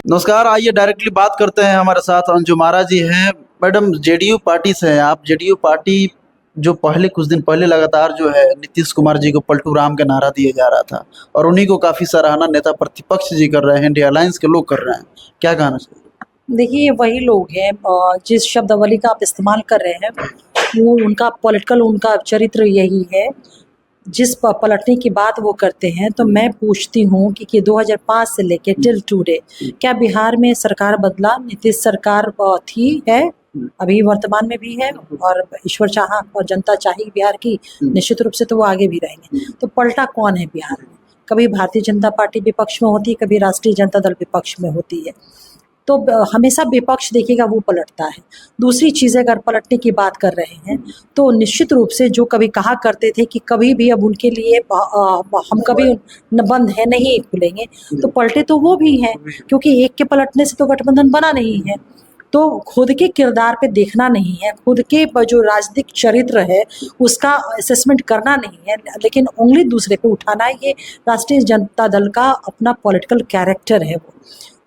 नमस्कार। आइए डायरेक्टली बात करते हैं। हमारे साथ अंजुम आरा जी हैं। मैडम, जेडीयू पार्टी से हैं आप। जेडीयू पार्टी जो पहले कुछ दिन पहले लगातार जो है नीतीश कुमार जी को पलटू राम का नारा दिया जा रहा था और उन्हीं को काफ़ी सराहना नेता प्रतिपक्ष जी कर रहे हैं, इंडिया अलायंस के लोग कर रहे हैं। क्या कहना चाहिए? देखिए, ये वही लोग हैं जिस शब्दावली का आप इस्तेमाल कर रहे हैं वो उनका पॉलिटिकल उनका चरित्र यही है। जिस पलटने की बात वो करते हैं, तो मैं पूछती हूँ कि 2005 से लेके टिल टुडे क्या बिहार में सरकार बदला? नीतीश सरकार थी, है, अभी वर्तमान में भी है, और ईश्वर चाहा और जनता चाही बिहार की, निश्चित रूप से तो वो आगे भी रहेंगे। तो पलटा कौन है बिहार में? कभी भारतीय जनता पार्टी विपक्ष में होती है, कभी राष्ट्रीय जनता दल विपक्ष में होती है। तो हमेशा विपक्ष देखिएगा वो पलटता है। दूसरी चीज़, अगर पलटने की बात कर रहे हैं तो निश्चित रूप से जो कभी कहा करते थे कि कभी भी अब उनके लिए हम कभी न बंद है, नहीं खुलेंगे, तो पलटे तो वो भी हैं, क्योंकि एक के पलटने से तो गठबंधन बना नहीं है। तो खुद के किरदार पे देखना नहीं है, खुद के जो राजनीतिक चरित्र है उसका असेसमेंट करना नहीं है, लेकिन उंगली दूसरे पे उठाना, ये राष्ट्रीय जनता दल का अपना पॉलिटिकल कैरेक्टर है। वो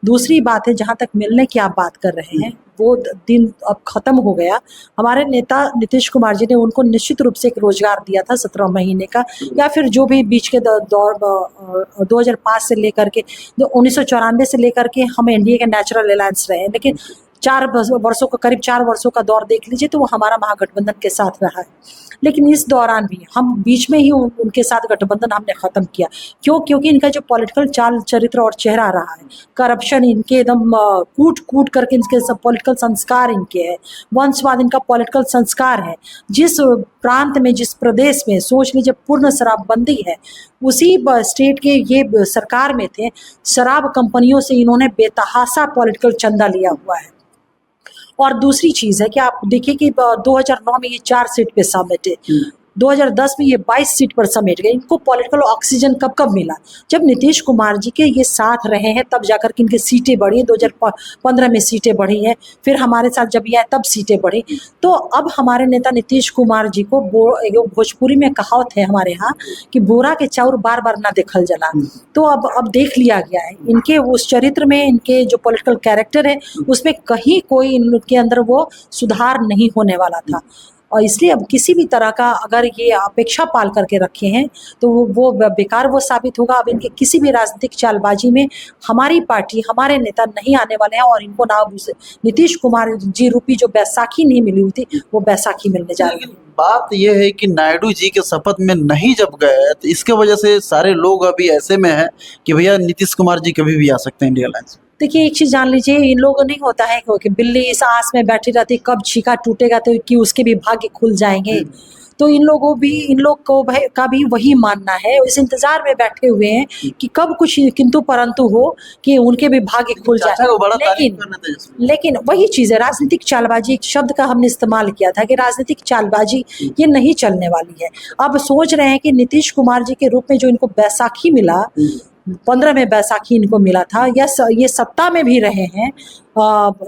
दूसरी बात है, जहाँ तक मिलने की आप बात कर रहे हैं, वो दिन अब खत्म हो गया। हमारे नेता नीतीश कुमार जी ने उनको निश्चित रूप से एक रोजगार दिया था 17 महीने का, या फिर जो भी बीच के दौर 2005 से लेकर के 1994 से लेकर के हम एनडीए के नेचुरल अलायंस रहे हैं, लेकिन 4 वर्षों का, करीब 4 वर्षों का दौर देख लीजिए तो वो हमारा महागठबंधन के साथ रहा है। लेकिन इस दौरान भी हम बीच में ही उनके साथ गठबंधन हमने खत्म किया। क्यों? क्योंकि इनका जो पॉलिटिकल चाल चरित्र और चेहरा रहा है, करप्शन इनके एकदम कूट कूट करके, इनके सब पॉलिटिकल संस्कार इनके हैं, वंशवाद इनका पॉलिटिकल संस्कार है। जिस प्रांत में, जिस प्रदेश में सोच लीजिए पूर्ण शराबबंदी है, उसी स्टेट के ये सरकार में थे, शराब कंपनियों से इन्होंने बेतहाशा पॉलिटिकल चंदा लिया हुआ है। और दूसरी चीज़ है कि आप देखिए कि 2009 में ये 4 सीट पे समेटे, 2010 में ये 22 सीट पर समेट गए। इनको पॉलिटिकल ऑक्सीजन कब मिला? जब नीतीश कुमार जी के ये साथ रहे हैं, तब जाकर के इनकी सीटें बढ़ी। 2015 में सीटें बढ़ी हैं, फिर हमारे साथ जब ये आए तब सीटें बढ़ी। तो अब हमारे नेता नीतीश कुमार जी को भोजपुरी में कहावत है हमारे यहाँ कि बोरा के चाउर बार बार ना देखल जला। तो अब देख लिया गया है इनके उस चरित्र में, इनके जो पॉलिटिकल कैरेक्टर है उसमें कहीं कोई इनके अंदर वो सुधार नहीं होने वाला था। और इसलिए अब किसी भी तरह का अगर ये अपेक्षा पाल करके रखे हैं तो वो बेकार वो साबित होगा। अब इनके किसी भी राजनीतिक चालबाजी में हमारी पार्टी, हमारे नेता नहीं आने वाले हैं, और इनको ना नीतीश कुमार जी रूपी जो बैसाखी नहीं मिली हुई थी वो बैसाखी मिलने जा रही है। बात यह है कि नायडू जी के शपथ में नहीं जब गए, तो इसके वजह से सारे लोग अभी ऐसे में हैं कि भैया नीतीश कुमार जी कभी भी आ सकते हैं इंडिया अलायंस। देखिए, एक चीज़ जान लीजिए, इन लोगों नहीं होता है कि बिल्ली इस आस में बैठी रहती कब छीका टूटेगा तो कि उसके भी भाग्य खुल जाएंगे। तो इन लोग को का भी वही मानना है, इस इंतजार में बैठे हुए हैं कि कब कुछ किंतु परंतु हो कि उनके भी भाग्य खुल जाए। लेकिन वही चीज़ है, राजनीतिक चालबाजी, एक शब्द का हमने इस्तेमाल किया था कि राजनीतिक चालबाजी ये नहीं चलने वाली है। अब सोच रहे हैं कि नीतीश कुमार जी के रूप में जो इनको बैसाखी मिला, 15 में बैसाखी इनको मिला था, या ये सत्ता में भी रहे हैं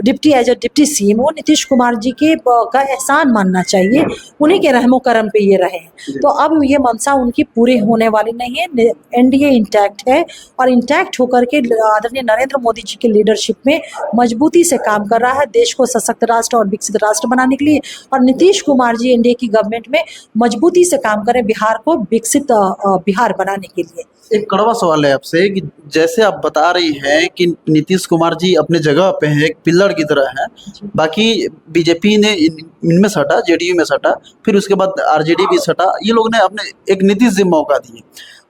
डिप्टी सीएम, वो नीतीश कुमार जी के का एहसान मानना चाहिए, उन्हीं के रहमो करम पे ये रहे हैं। तो अब ये मंशा उनकी पूरी होने वाली नहीं है। एनडीए इंटैक्ट है, और इंटैक्ट होकर के आदरणीय नरेंद्र मोदी जी के लीडरशिप में मजबूती से काम कर रहा है देश को सशक्त राष्ट्र और विकसित राष्ट्र बनाने के लिए। और नीतीश कुमार जी एनडीए की गवर्नमेंट में मजबूती से काम करें बिहार को विकसित बिहार बनाने के लिए। एक कड़वा सवाल है आपसे कि जैसे आप बता रही हैं कि नीतीश कुमार जी अपने जगह पे हैं, एक पिलर की तरह हैं, बाकी बीजेपी ने इनमें सटा, जेडीयू में सटा, फिर उसके बाद आरजेडी भी सटा, ये लोग ने अपने एक नीतीश जी मौका दिए।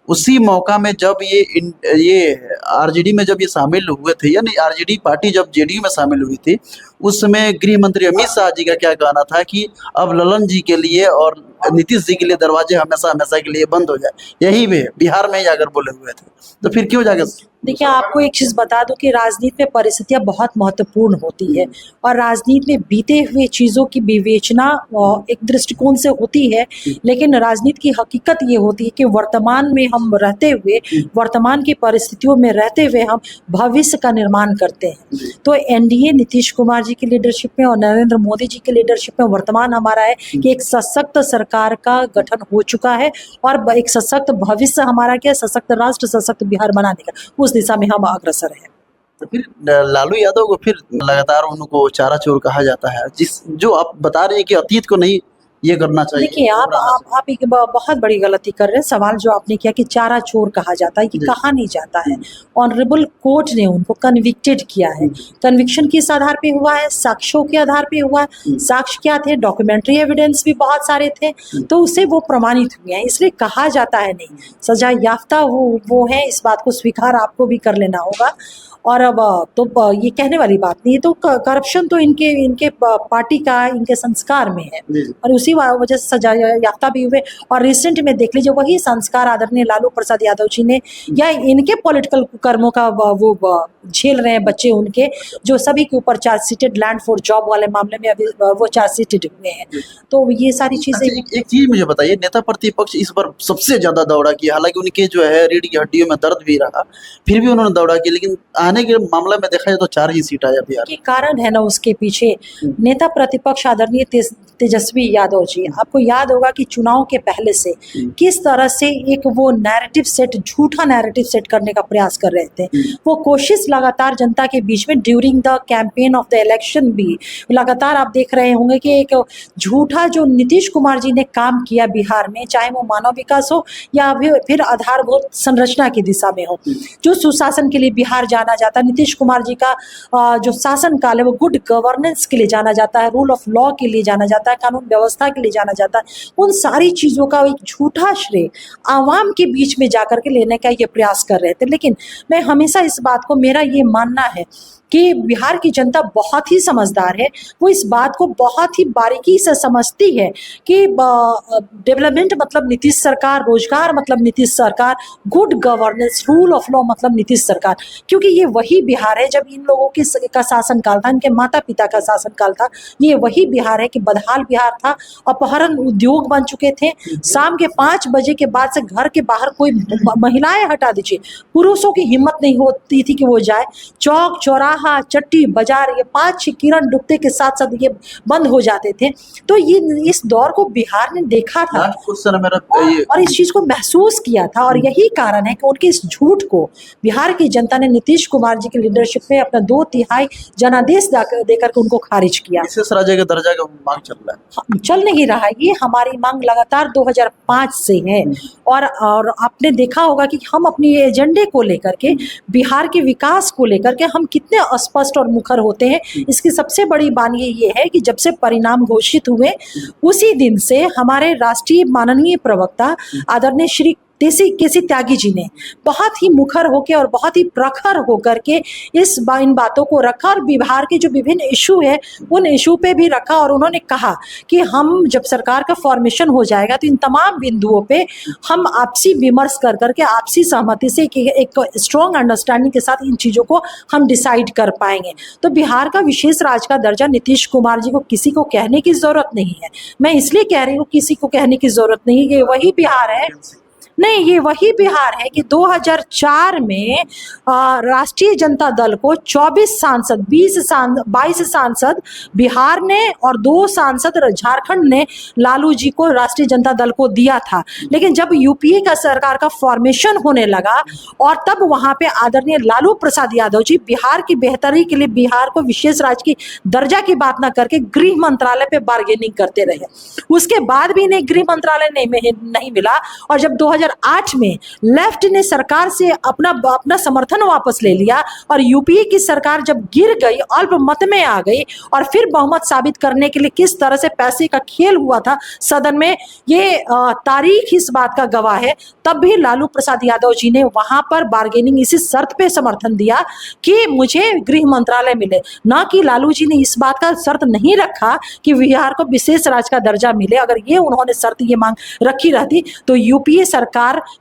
उसी मौका में जब ये आरजेडी में जब ये शामिल हुए थे, यानी आरजेडी पार्टी जब जेडीयू में शामिल हुई थी, उस समय गृह मंत्री अमित शाह जी का क्या कहना था कि अब ललन जी के लिए और नीतीश जी के लिए दरवाजे हमेशा हमेशा के लिए बंद हो जाए। यही वे बिहार में ही जाकर बोले हुए थे, तो फिर क्यों जाकर? देखिए, आपको एक चीज़ बता दूं कि राजनीति में परिस्थितियां बहुत महत्वपूर्ण होती है, और राजनीति में बीते हुए चीज़ों की विवेचना एक दृष्टिकोण से होती है, लेकिन राजनीति की हकीकत ये होती है कि वर्तमान में हम रहते हुए, वर्तमान की परिस्थितियों में रहते हुए हम भविष्य का निर्माण करते हैं। तो एनडीए नीतीश कुमार जी की लीडरशिप में और नरेंद्र मोदी जी की लीडरशिप में वर्तमान हमारा है कि एक सशक्त सरकार का गठन हो चुका है, और एक सशक्त भविष्य हमारा क्या, सशक्त राष्ट्र, सशक्त बिहार बनाने का, उस दिशा में हम अग्रसर हैं। तो फिर लालू यादव को फिर लगातार उनको चारा चोर कहा जाता है, जो आप बता रहे हैं कि अतीत को नहीं ये करना चाहिए। देखिए, आप एक बहुत बड़ी गलती कर रहे हैं। सवाल जो आपने किया कि चारा चोर कहा जाता है, ये कहा नहीं जाता है। ऑनरेबल कोर्ट ने उनको कन्विक्टेड किया है। कन्विक्शन किस आधार पे हुआ है? साक्ष्यों के आधार पे हुआ है। साक्ष्य क्या थे? डॉक्यूमेंट्री एविडेंस भी बहुत सारे थे, तो उससे वो प्रमाणित हुए हैं, इसलिए कहा जाता है नहीं। सजा याफ्ता वो है, इस बात को स्वीकार आपको भी कर लेना होगा। और अब तो ये कहने वाली बात नहीं है। तो करप्शन तो इनके पार्टी का, इनके संस्कार में है, और उसी वजह से सजा याफ्ता भी हुए। और रिसेंट में देख लीजिए, वही संस्कार आदरणीय लालू प्रसाद यादव जी ने, या इनके पॉलिटिकल कर्मों का वो झेल रहे हैं बच्चे उनके, जो सभी के ऊपर चार्जशीटेड लैंड फॉर जॉब वाले मामले में अभी वो चार्जशीटेड हुए हैं। तो ये सारी चीजें। एक चीज मुझे बताइए, नेता प्रतिपक्ष इस बार सबसे ज्यादा दौड़ा किया, हालांकि उनके जो है रीढ़ की हड्डियों में दर्द भी रहा, फिर भी उन्होंने दौड़ा किया, लेकिन आने के मामले में देखा जाए तो 4 ही सीट आया बिहार। के कारण है ना उसके पीछे नेता प्रतिपक्ष आदरणीय तेजस्वी यादव जी। आपको याद होगा कि चुनाव के पहले से किस तरह से एक वो नैरेटिव सेट, झूठा नैरेटिव सेट करने का प्रयास कर रहे थे। वो कोशिश लगातार जनता के बीच में during the campaign of the election भी लगातार आप देख रहे होंगे कि एक झूठा जो नीतीश कुमार जी ने काम किया बिहार में, चाहे वो मानव विकास हो या फिर आधारभूत संरचना की दिशा में हो, जो सुशासन के लिए बिहार जाना जाता है। नीतीश कुमार जी का जो शासन काल है वो गुड गवर्नेंस के लिए जाना जाता है, रूल ऑफ लॉ के लिए जाना जाता है, कानून व्यवस्था के लिए जाना जाता है। उन सारी चीजों का एक झूठा श्रेय आवाम के बीच में जाकर के लेने का ये प्रयास कर रहे थे। लेकिन मैं हमेशा इस बात को, मेरा ये मानना है कि बिहार की जनता बहुत ही समझदार है। वो इस बात को बहुत ही बारीकी से समझती है कि डेवलपमेंट मतलब नीतीश सरकार, रोजगार मतलब नीतीश सरकार, good governance, rule of law मतलब नीतीश सरकार। क्योंकि ये वही बिहार है जब इन लोगों का शासनकाल था, इनके माता पिता का शासनकाल था। ये वही बिहार है कि बदहाल बिहार था, अपहरण उद्योग बन चुके थे। शाम के 5 बजे के बाद से घर के बाहर कोई, महिलाएं हटा दीजिए, पुरुषों की हिम्मत नहीं होती थी कि वो जाए। चौक चौराहा, चट्टी बाजार, ये 5-6 किरण डूबते के साथ साथ ये बंद हो जाते थे। तो ये इस दौर को बिहार ने देखा था और इस चीज को महसूस किया था, और यही कारण है कि उनके इस झूठ को बिहार की जनता ने नीतीश कुमार जी की लीडरशिप में अपना 2/3 जनादेश देकर के उनको खारिज किया। विशेष राज्य का दर्जा का मांग चल रहा है, चल नहीं रहा है। ये हमारी मांग लगातार 2005 से है, और आपने देखा होगा कि हम अपने एजेंडे को लेकर के, बिहार के विकास को लेकर के हम कितने अस्पष्ट और मुखर होते हैं। इसकी सबसे बड़ी बात ये है कि जब से परिणाम घोषित हुए उसी दिन से हमारे राष्ट्रीय माननीय प्रवक्ता आदरणीय श्री केसी त्यागी जी ने बहुत ही मुखर होकर और बहुत ही प्रखर होकर के इन बातों को रखा, और बिहार के जो विभिन्न इशू है उन इशू पे भी रखा। और उन्होंने कहा कि हम जब सरकार का फॉर्मेशन हो जाएगा तो इन तमाम बिंदुओं पे हम आपसी विमर्श कर करके, आपसी सहमति से एक स्ट्रॉन्ग अंडरस्टैंडिंग के साथ इन चीज़ों को हम डिसाइड कर पाएंगे। तो बिहार का विशेष राज्य का दर्जा नीतीश कुमार जी को किसी को कहने की जरूरत नहीं है। मैं इसलिए कह रही हूँ किसी को कहने की जरूरत नहीं है, ये वही बिहार है। नहीं, ये वही बिहार है कि 2004 में राष्ट्रीय जनता दल को 24 सांसद, 22 सांसद बिहार ने और 2 सांसद झारखंड ने लालू जी को, राष्ट्रीय जनता दल को दिया था। लेकिन जब यूपीए का सरकार का फॉर्मेशन होने लगा और तब वहां पे आदरणीय लालू प्रसाद यादव जी बिहार की बेहतरी के लिए बिहार को विशेष राज्य की दर्जा की बात ना करके गृह मंत्रालय पे बार्गेनिंग करते रहे। उसके बाद भी इन्हें गृह मंत्रालय नहीं मिला, और जब 2008 में लेफ्ट ने सरकार से अपना समर्थन वापस ले लिया और यूपीए की सरकार जब गिर गई, अल्प मत में आ गई, और फिर बहुमत साबित करने के लिए किस तरह से पैसे का खेल हुआ था सदन में, ये तारीख इस बात का गवाह है। तब भी लालू प्रसाद यादव जी ने वहां पर बार्गेनिंग इसी शर्त पे समर्थन दिया कि मुझे गृह मंत्रालय मिले, ना कि लालू जी ने इस बात का शर्त नहीं रखा कि बिहार को विशेष राज्य का दर्जा मिले। अगर ये उन्होंने शर्त ये मांग रखी रहती तो यूपीए सरकार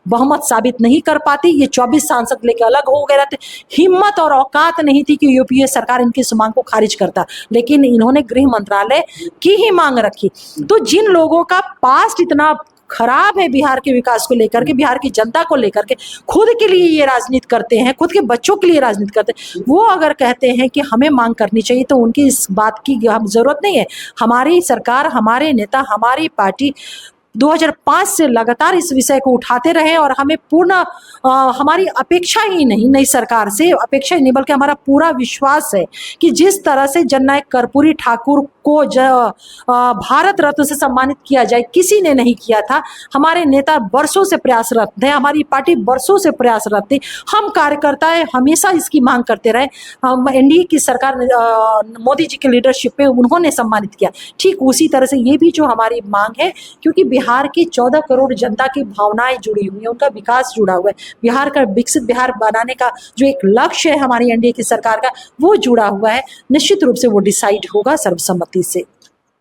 बहुमत साबित नहीं कर पाती, ये 24 सांसद लेके अलग हो गए रहते। हिम्मत और औकात नहीं थी कि यूपीए सरकार इनकी इस मांग को खारिज करता, लेकिन इन्होंने गृह मंत्रालय की ही मांग रखी। तो जिन लोगों का पास्ट इतना खराब है बिहार के विकास को लेकर के, बिहार की जनता को लेकर के, खुद के लिए ये राजनीति करते हैं, खुद के बच्चों के लिए राजनीति करते हैं, वो अगर कहते हैं कि हमें मांग करनी चाहिए तो उनकी इस बात की जरूरत नहीं है। हमारी सरकार, हमारे नेता, हमारी पार्टी 2005 से लगातार इस विषय को उठाते रहे और हमें पूर्ण हमारी अपेक्षा ही नहीं नई सरकार से अपेक्षा ही नहीं बल्कि हमारा पूरा विश्वास है कि जिस तरह से जननायक कर्पूरी ठाकुर को भारत रत्न से सम्मानित किया जाए, किसी ने नहीं किया था। हमारे नेता वर्षों से प्रयासरत थे, हमारी पार्टी वर्षों से प्रयासरत थी, हम कार्यकर्ता हमेशा इसकी मांग करते रहे। एनडीए की सरकार मोदी जी के लीडरशिप पे उन्होंने सम्मानित किया। ठीक उसी तरह से ये भी जो हमारी मांग है, क्योंकि बिहार की 14 करोड़ जनता की भावनाएं जुड़ी हुई हैं, उनका विकास जुड़ा हुआ है, बिहार का विकसित बिहार बनाने का जो एक लक्ष्य है हमारी एनडीए की सरकार का, वो जुड़ा हुआ है। निश्चित रूप से वो डिसाइड होगा सर्वसम्मति से।